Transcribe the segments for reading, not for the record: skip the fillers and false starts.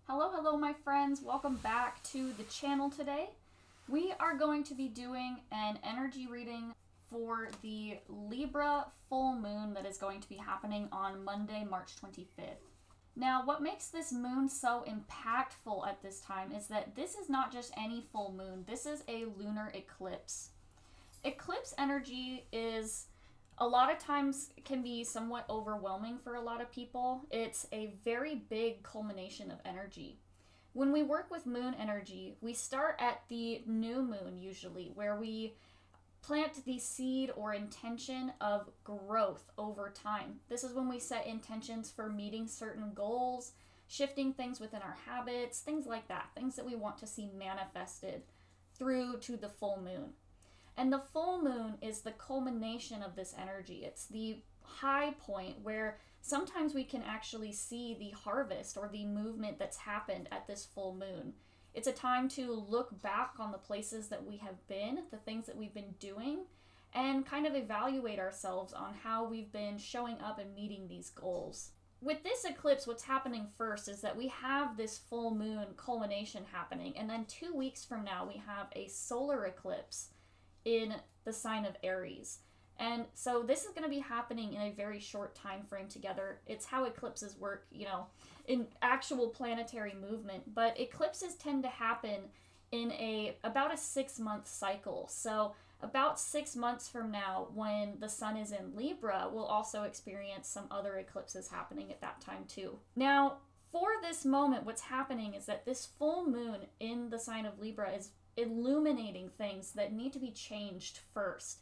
Hello my friends, welcome back to the channel today. We are going to be doing an energy reading for the Libra full moon that is going to be happening on Monday, March 25th. Now, what makes this moon so impactful at this time is that this is not just any full moon, this is a lunar eclipse. Eclipse energy is a lot of times can be somewhat overwhelming for a lot of people. It's a very big culmination of energy. When we work with moon energy, we start at the new moon usually, where we plant the seed or intention of growth over time. This is when we set intentions for meeting certain goals, shifting things within our habits, things like that, things that we want to see manifested through to the full moon. And the full moon is the culmination of this energy. It's the high point where sometimes we can actually see the harvest or the movement that's happened at this full moon. It's a time to look back on the places that we have been, the things that we've been doing, and kind of evaluate ourselves on how we've been showing up and meeting these goals. With this eclipse, what's happening first is that we have this full moon culmination happening, and then 2 weeks from now we have a solar eclipse in the sign of Aries. And so this is going to be happening in a very short time frame together. It's how eclipses work, in actual planetary movement. But eclipses tend to happen in about a 6-month cycle. So about 6 months from now, when the sun is in Libra, we'll also experience some other eclipses happening at that time too. Now, for this moment, what's happening is that this full moon in the sign of Libra is illuminating things that need to be changed first.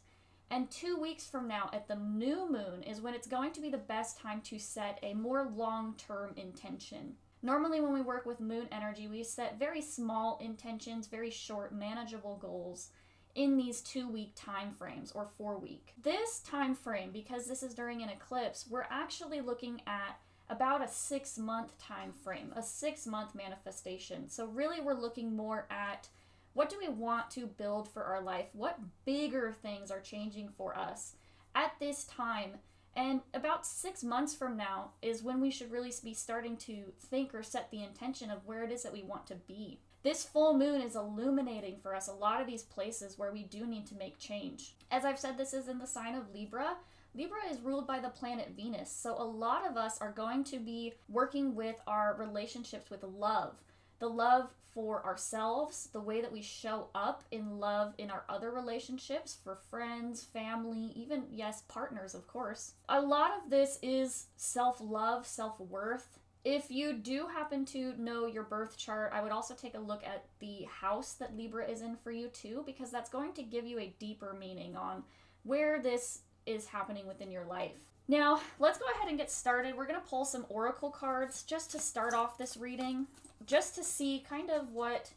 And 2 weeks from now at the new moon is when it's going to be the best time to set a more long-term intention. Normally when we work with moon energy, we set very small intentions, very short, manageable goals in these 2-week time frames or 4-week. This time frame, because this is during an eclipse, we're actually looking at about a 6-month time frame, a 6-month manifestation. So really we're looking more at what do we want to build for our life? What bigger things are changing for us at this time? And about 6 months from now is when we should really be starting to think or set the intention of where it is that we want to be. This full moon is illuminating for us a lot of these places where we do need to make change. As I've said, this is in the sign of Libra. Libra is ruled by the planet Venus. So a lot of us are going to be working with our relationships with love. The love for ourselves, the way that we show up in love in our other relationships, for friends, family, even, yes, partners, of course. A lot of this is self-love, self-worth. If you do happen to know your birth chart, I would also take a look at the house that Libra is in for you too, because that's going to give you a deeper meaning on where this is happening within your life. Now, let's go ahead and get started. We're going to pull some oracle cards just to start off this reading, just to see kind of what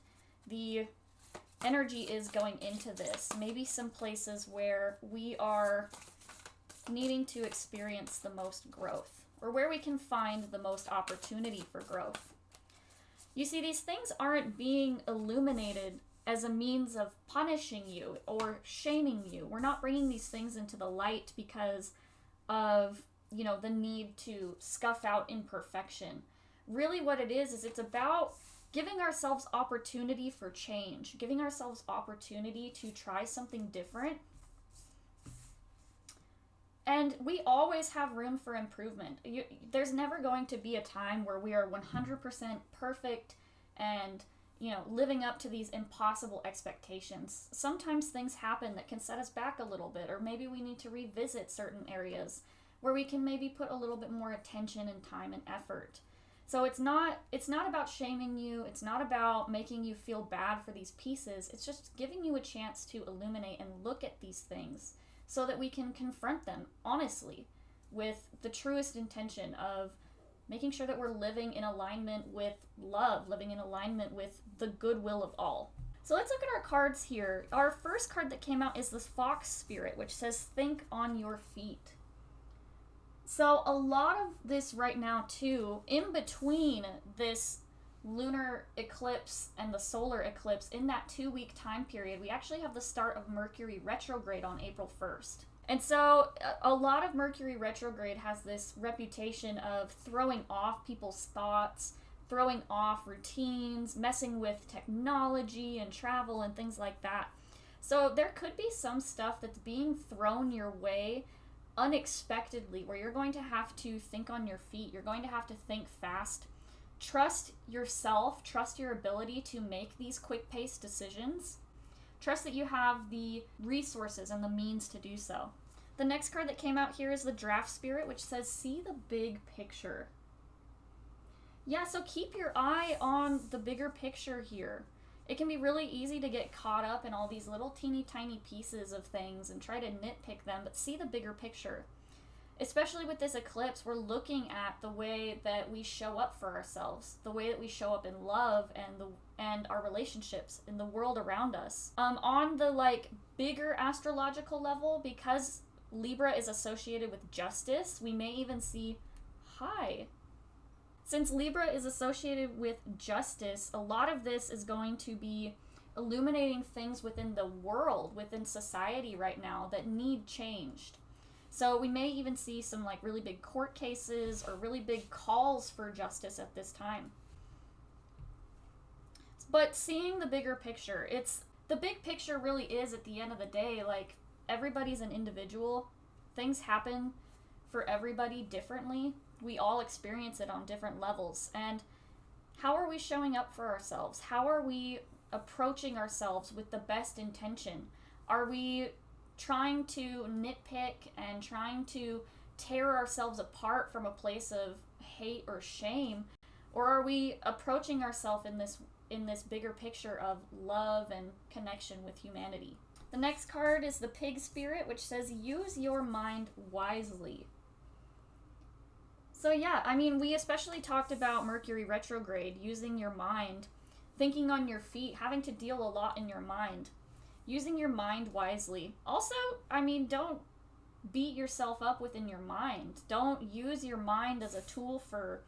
the energy is going into this. Maybe some places where we are needing to experience the most growth, or where we can find the most opportunity for growth. You see, these things aren't being illuminated as a means of punishing you or shaming you. We're not bringing these things into the light because of, the need to scuff out imperfection. Really what it is it's about giving ourselves opportunity for change, giving ourselves opportunity to try something different. And we always have room for improvement. There's never going to be a time where we are 100% perfect and, living up to these impossible expectations. Sometimes things happen that can set us back a little bit, or maybe we need to revisit certain areas where we can maybe put a little bit more attention and time and effort. So it's not about shaming you. It's not about making you feel bad for these pieces. It's just giving you a chance to illuminate and look at these things so that we can confront them honestly with the truest intention of making sure that we're living in alignment with love, living in alignment with the goodwill of all. So let's look at our cards here. Our first card that came out is this Fox Spirit, which says, think on your feet. So a lot of this right now too, in between this lunar eclipse and the solar eclipse, in that 2-week time period, we actually have the start of Mercury retrograde on April 1st. And so a lot of Mercury retrograde has this reputation of throwing off people's thoughts, throwing off routines, messing with technology and travel and things like that. So there could be some stuff that's being thrown your way unexpectedly, where you're going to have to think on your feet. You're going to have to think fast. Trust yourself. Trust your ability to make these quick-paced decisions. Trust that you have the resources and the means to do so. The next card that came out here is the Draft Spirit, which says, see the big picture. Yeah, so keep your eye on the bigger picture here. It can be really easy to get caught up in all these little teeny tiny pieces of things and try to nitpick them, but see the bigger picture. Especially with this eclipse, we're looking at the way that we show up for ourselves, the way that we show up in love and our relationships in the world around us. On the bigger astrological level, because Libra is associated with justice, we may even see Since Libra is associated with justice, a lot of this is going to be illuminating things within the world, within society right now that need changed. So we may even see some really big court cases or really big calls for justice at this time. But seeing the bigger picture, the big picture really is, at the end of the day, everybody's an individual. Things happen for everybody differently. We all experience it on different levels. And how are we showing up for ourselves? How are we approaching ourselves with the best intention? Are we trying to nitpick and trying to tear ourselves apart from a place of hate or shame? Or are we approaching ourselves in this bigger picture of love and connection with humanity? The next card is the Pig Spirit, which says, use your mind wisely. So yeah, we especially talked about Mercury retrograde, using your mind, thinking on your feet, having to deal a lot in your mind. Using your mind wisely. Also, don't beat yourself up within your mind. Don't use your mind as a tool for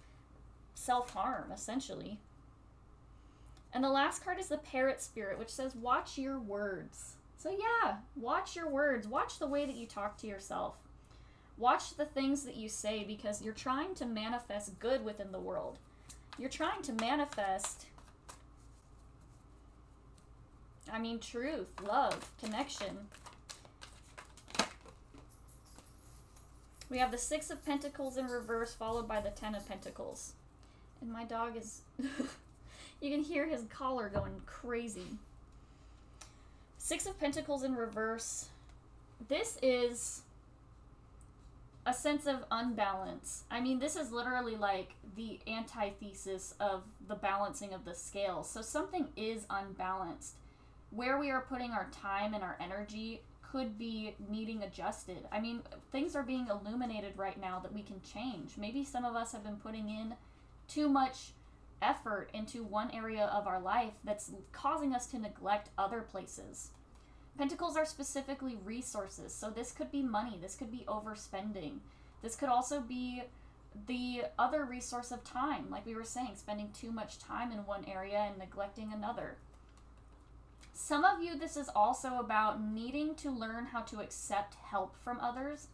self-harm, essentially. And the last card is the Parrot Spirit, which says, watch your words. So yeah, watch your words. Watch the way that you talk to yourself. Watch the things that you say, because you're trying to manifest good within the world. You're trying to manifest, truth, love, connection. We have the Six of Pentacles in reverse, followed by the Ten of Pentacles. And my dog is... you can hear his collar going crazy. Six of Pentacles in reverse. This is a sense of unbalance. This is literally the antithesis of the balancing of the scales. So something is unbalanced. Where we are putting our time and our energy could be needing adjusted. Things are being illuminated right now that we can change. Maybe some of us have been putting in too much effort into one area of our life that's causing us to neglect other places. Pentacles are specifically resources, so this could be money, this could be overspending. This could also be the other resource of time, like we were saying, spending too much time in one area and neglecting another. Some of you, this is also about needing to learn how to accept help from others,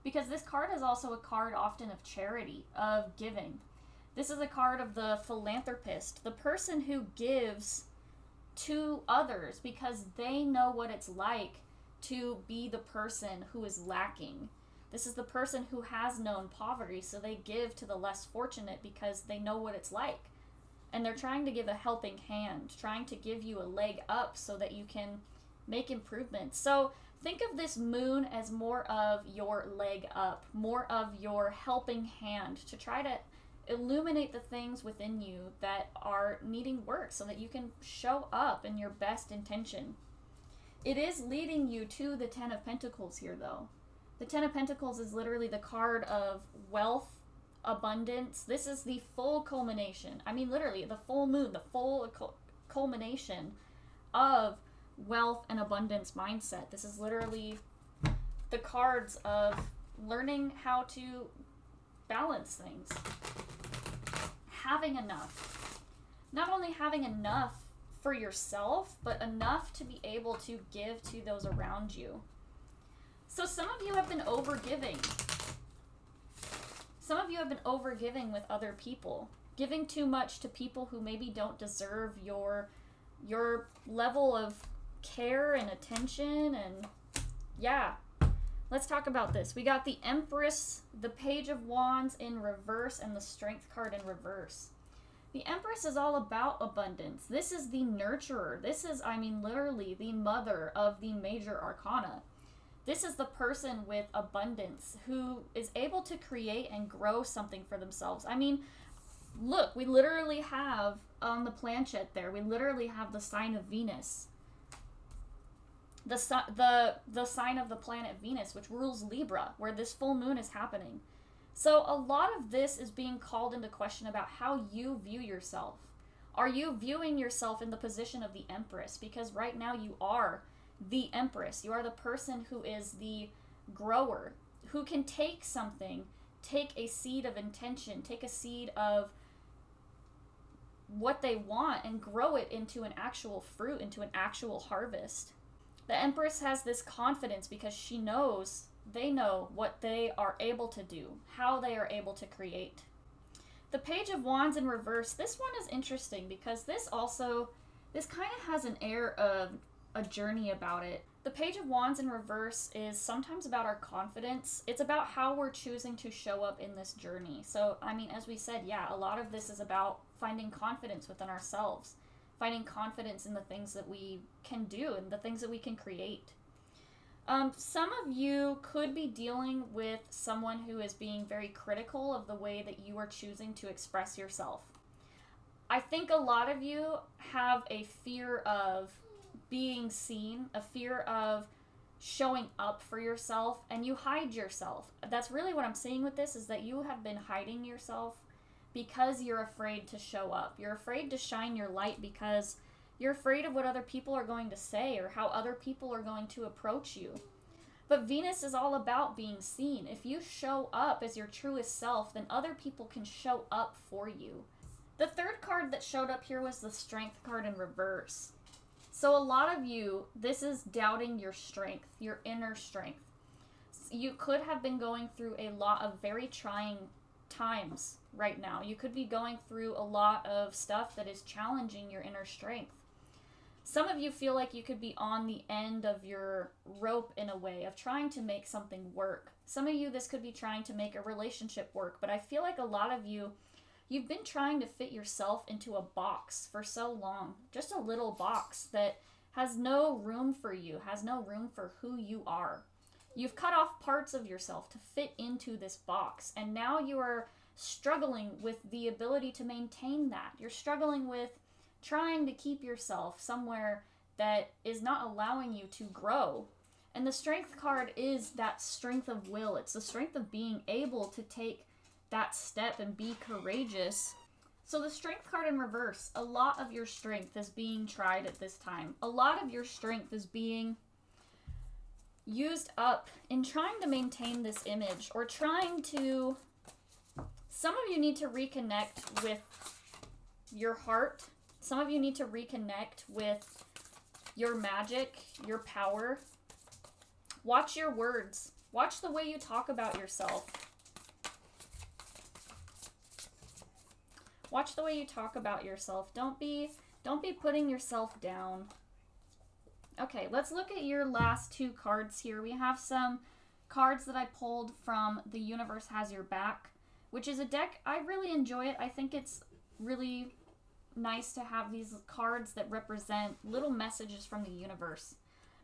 because this card is also a card often of charity, of giving. This is a card of the philanthropist, the person who gives to others because they know what it's like to be the person who is lacking. This is the person who has known poverty, so they give to the less fortunate because they know what it's like. And they're trying to give a helping hand, trying to give you a leg up so that you can make improvements. So think of this moon as more of your leg up, more of your helping hand to try to illuminate the things within you that are needing work so that you can show up in your best intention. It is leading you to the Ten of Pentacles here, though. The Ten of Pentacles is literally the card of wealth, abundance. This is the full culmination. Literally, the full moon, the full culmination of wealth and abundance mindset. This is literally the cards of learning how to balance things. Having enough. Not only having enough for yourself, but enough to be able to give to those around you. So some of you have been overgiving. Some of you have been overgiving with other people. giving too much to people who maybe don't deserve your level of care and attention. And yeah, let's talk about this. We got the Empress, the Page of Wands in reverse, and the Strength card in reverse. The Empress is all about abundance. This is the nurturer. This is, I mean, literally the mother of the major arcana. This is the person with abundance who is able to create and grow something for themselves. I mean, look, we literally have on the planchette there, we literally have the sign of Venus. The sign of the planet Venus, which rules Libra, where this full moon is happening. So a lot of this is being called into question about how you view yourself. Are you viewing yourself in the position of the Empress? Because right now you are the Empress. You are the person who is the grower, who can take something, take a seed of intention, take a seed of what they want and grow it into an actual fruit, into an actual harvest. The Empress has this confidence because she knows, they know what they are able to do, how they are able to create. The Page of Wands in reverse, this one is interesting because this kind of has an air of a journey about it. The Page of Wands in reverse is sometimes about our confidence. It's about how we're choosing to show up in this journey. So, I mean, as we said, yeah, a lot of this is about finding confidence within ourselves, finding confidence in the things that we can do and the things that we can create. Some of you could be dealing with someone who is being very critical of the way that you are choosing to express yourself. I think a lot of you have a fear of being seen, a fear of showing up for yourself, and you hide yourself. That's really what I'm seeing with this, is that you have been hiding yourself because you're afraid to show up. You're afraid to shine your light because you're afraid of what other people are going to say or how other people are going to approach you. But Venus is all about being seen. If you show up as your truest self, then other people can show up for you. The third card that showed up here was the Strength card in reverse. So a lot of you, this is doubting your strength, your inner strength. You could have been going through a lot of very trying times right now. You could be going through a lot of stuff that is challenging your inner strength. Some of you feel like you could be on the end of your rope in a way of trying to make something work. Some of you, this could be trying to make a relationship work, but I feel like a lot of you, you've been trying to fit yourself into a box for so long. Just a little box that has no room for you, has no room for who you are. You've cut off parts of yourself to fit into this box, and now you are struggling with the ability to maintain that. You're struggling with trying to keep yourself somewhere that is not allowing you to grow. And the Strength card is that strength of will. It's the strength of being able to take that step and be courageous. So the Strength card in reverse, a lot of your strength is being tried at this time. A lot of your strength is being used up in trying to maintain this image, or trying to, some of you need to reconnect with your heart. Some of you need to reconnect with your magic, your power. Watch your words. Watch the way you talk about yourself. Watch the way you talk about yourself. Don't be putting yourself down. Okay, let's look at your last two cards here. We have some cards that I pulled from The Universe Has Your Back, which is a deck. I really enjoy it. I think it's really nice to have these cards that represent little messages from the universe.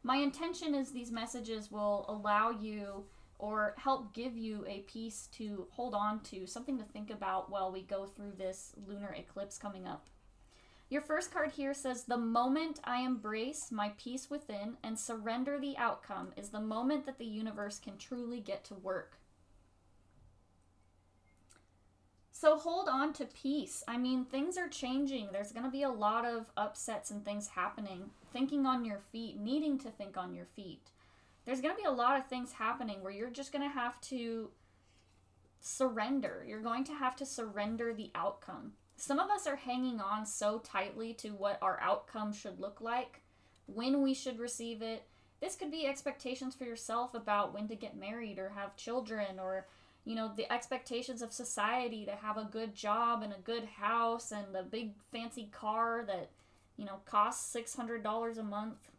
My intention is these messages will allow you or help give you a piece to hold on to, something to think about while we go through this lunar eclipse coming up. Your first card here says, "The moment I embrace my peace within and surrender the outcome is the moment that the universe can truly get to work." So hold on to peace. I mean, things are changing. There's going to be a lot of upsets and things happening. Thinking on your feet, needing to think on your feet. There's going to be a lot of things happening where you're just going to have to surrender. You're going to have to surrender the outcome. Some of us are hanging on so tightly to what our outcome should look like, when we should receive it. This could be expectations for yourself about when to get married or have children, or you know, the expectations of society to have a good job and a good house and the big fancy car that, you know, costs $600 a month.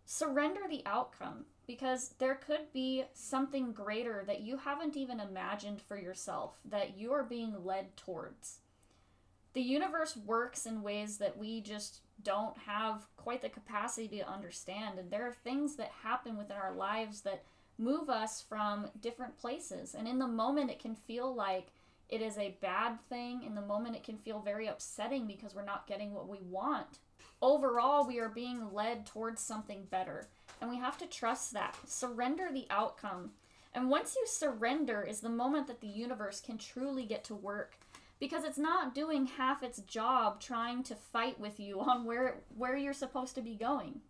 Surrender the outcome, because there could be something greater that you haven't even imagined for yourself that you are being led towards. The universe works in ways that we just don't have quite the capacity to understand, and there are things that happen within our lives that move us from different places, and in the moment it can feel like it is a bad thing. In the moment it can feel very upsetting because we're not getting what we want. Overall, we are being led towards something better, and we have to trust that. Surrender the outcome. And once you surrender is the moment that the universe can truly get to work, because it's not doing half its job trying to fight with you on where you're supposed to be going.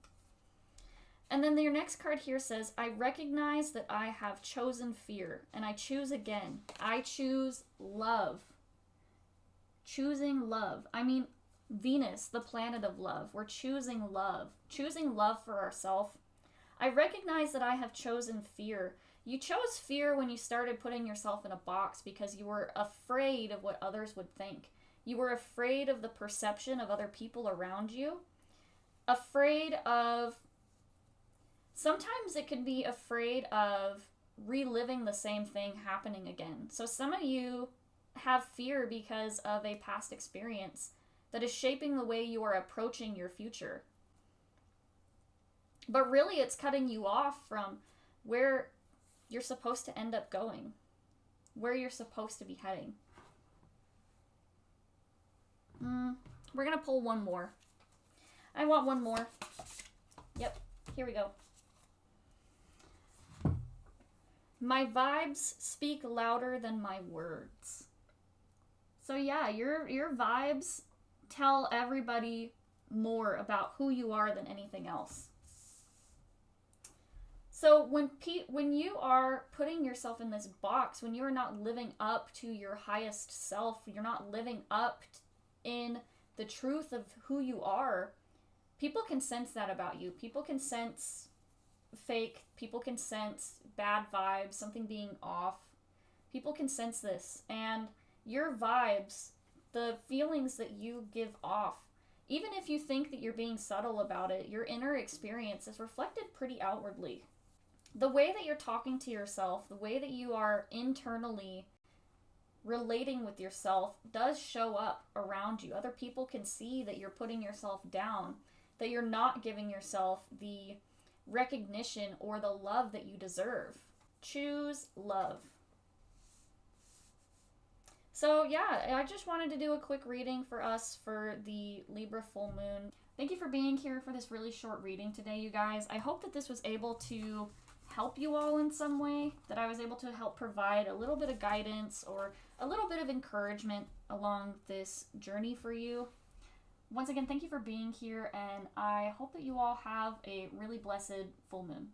And then your next card here says, I recognize that I have chosen fear, and I choose again. I choose love. Choosing love. I mean, Venus, the planet of love. We're choosing love. Choosing love for ourselves. I recognize that I have chosen fear. You chose fear when you started putting yourself in a box because you were afraid of what others would think. You were afraid of the perception of other people around you. Afraid of... Sometimes it can be afraid of reliving the same thing happening again. So some of you have fear because of a past experience that is shaping the way you are approaching your future. But really, it's cutting you off from where you're supposed to end up going, where you're supposed to be heading. We're going to pull one more. I want one more. Yep, here we go. My vibes speak louder than my words. So yeah, your vibes tell everybody more about who you are than anything else. So when you are putting yourself in this box, when you are not living up to your highest self, you're not living up in the truth of who you are, people can sense that about you. People can sense fake. People can sense bad vibes, something being off. People can sense this. And your vibes, the feelings that you give off, even if you think that you're being subtle about it, your inner experience is reflected pretty outwardly. The way that you're talking to yourself, the way that you are internally relating with yourself does show up around you. Other people can see that you're putting yourself down, that you're not giving yourself the recognition or the love that you deserve. Choose love. So yeah, I just wanted to do a quick reading for us for the Libra full moon. Thank you for being here for this really short reading today, you guys. I hope that this was able to help you all in some way, that I was able to help provide a little bit of guidance or a little bit of encouragement along this journey for you. Once again, thank you for being here, and I hope that you all have a really blessed full moon.